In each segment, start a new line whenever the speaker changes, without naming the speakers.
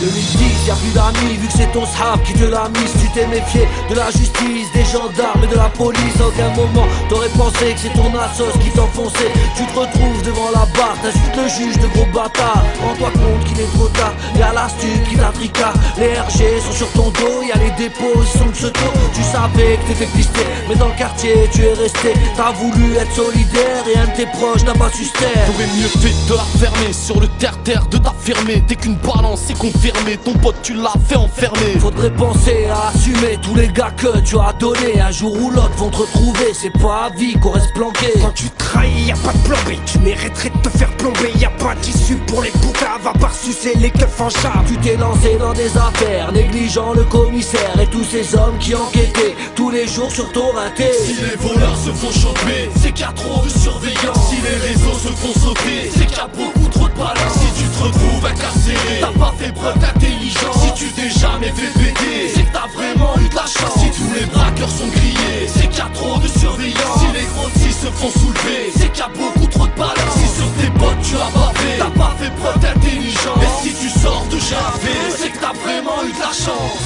2010, y'a plus d'amis vu que c'est ton sahab qui te l'a mise. Tu t'es méfié de la justice, des gendarmes et de la police. À aucun moment t'aurais pensé que c'est ton assos qui t'enfonçait. Tu te retrouves devant la barre, t'insultes le juge de gros bâtard. Rends-toi compte qu'il est trop tard, y'a l'astuce qui t'a tricard. Les RG sont sur ton dos, y'a les dépôts, ils sont de ce taux. Tu savais que t'étais pisté, mais dans le quartier tu es resté. T'as voulu être solidaire et un de tes proches n'a pas su se taire.
T'aurais mieux fait de la fermer, sur le terre-terre de t'affirmer. Dès qu'une balance est confirmée, ton pote tu l'as fait enfermer.
Faudrait penser à assumer tous les gars que tu as donnés. Un jour ou l'autre vont te retrouver, c'est pas à vie qu'on reste planqué.
Quand tu trahis, y'a pas de plan B, tu mériterais de te faire plomber. Y'a pas d'issue pour les boucaves à part sucer les keufs en chat.
Tu t'es lancé dans des affaires, négligeant le commissaire et tous ces hommes qui enquêtaient tous les jours sur ton raté.
Si les voleurs se font choper, c'est qu'il y a trop de surveillance. Si les réseaux se font sauter, c'est qu'il y a beaucoup trop de balance. Si tu te retrouves incarcéré, t'as pas fait preuve d'intelligence. Si tu t'es jamais fait péter, c'est que t'as vraiment eu de la chance. Si tous les braqueurs sont grillés, c'est qu'il y a trop de surveillance. Si les gros se font soulever, c'est qu'il y a beaucoup trop de balance. Si sur tes potes tu as bavé, t'as pas fait preuve d'intelligence. Et si tu sors de JAV, c'est que t'as vraiment eu de la chance.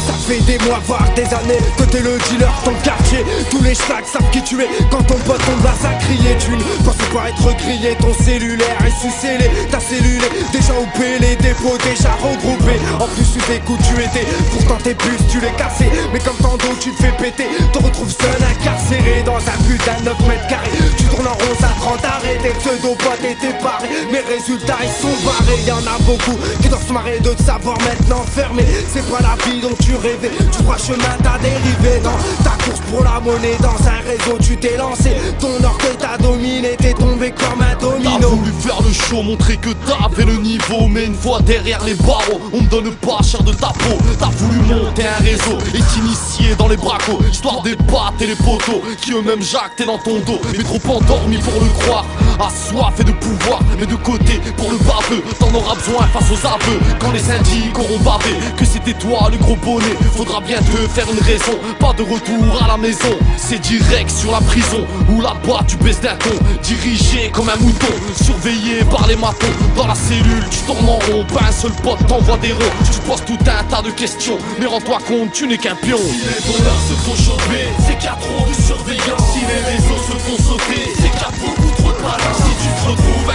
Ça fait des mois, voire des années que t'es le dealer, ton quartier. Tous les schlags savent qui tu es. Quand ton pote tombe là, ça crier. Tu ne penses pas être grillé, ton cellulaire est sous-scellé. Ta cellule est déjà OP, les dépôts déjà regroupés. En plus, tu t'écoutes, tu étais. Pourtant, tes bus, tu les cassés. Mais comme tant d'autres, tu te fais péter. Te retrouves seul, incarcéré dans un putain de 9 mètres carrés. Tu tournes en rond à 30 arrêts. Tes pseudo-potes étaient parés. Mes résultats, ils sont barrés. Y'en a beaucoup qui doivent se marrer de te savoir maintenant fermé. C'est pas la vie dont tu rêvais. Tu crois chemin, t'as dérivé dans ta course pour la monnaie. Dans un réseau, tu t'es lancé. Ton orgueil t'a dominé. T'es tombé comme un domino.
T'as voulu faire le show, montrer que t'avais le niveau. Mais une fois derrière les barreaux, on ne donne pas cher de ta peau. T'as voulu monter un réseau et t'initier dans les bracos. Histoire des pattes et les poteaux qui eux-mêmes jactaient dans ton dos. Mais trop endormi pour le croire. Assoiffé de pouvoir, mais de côté pour le baveux. T'en auras besoin face aux aveux. Quand les syndics auront bavé que c'était toi le gros bonnet, faudra bien te faire une raison. Pas de retour à la maison, c'est direct sur la prison. Où là-bas tu baisses d'un ton, dirigé comme un mouton, surveillé par les matons. Dans la cellule tu tournes en rond, pas un seul pote t'envoie des ronds. Tu te poses tout un tas de questions, mais rends-toi compte tu n'es qu'un pion. Si les voleurs se font choper, c'est qu'il y a trop de surveillance. Si les réseaux se font sauter, c'est qu'il y a beaucoup trop de balance. Si tu te retrouves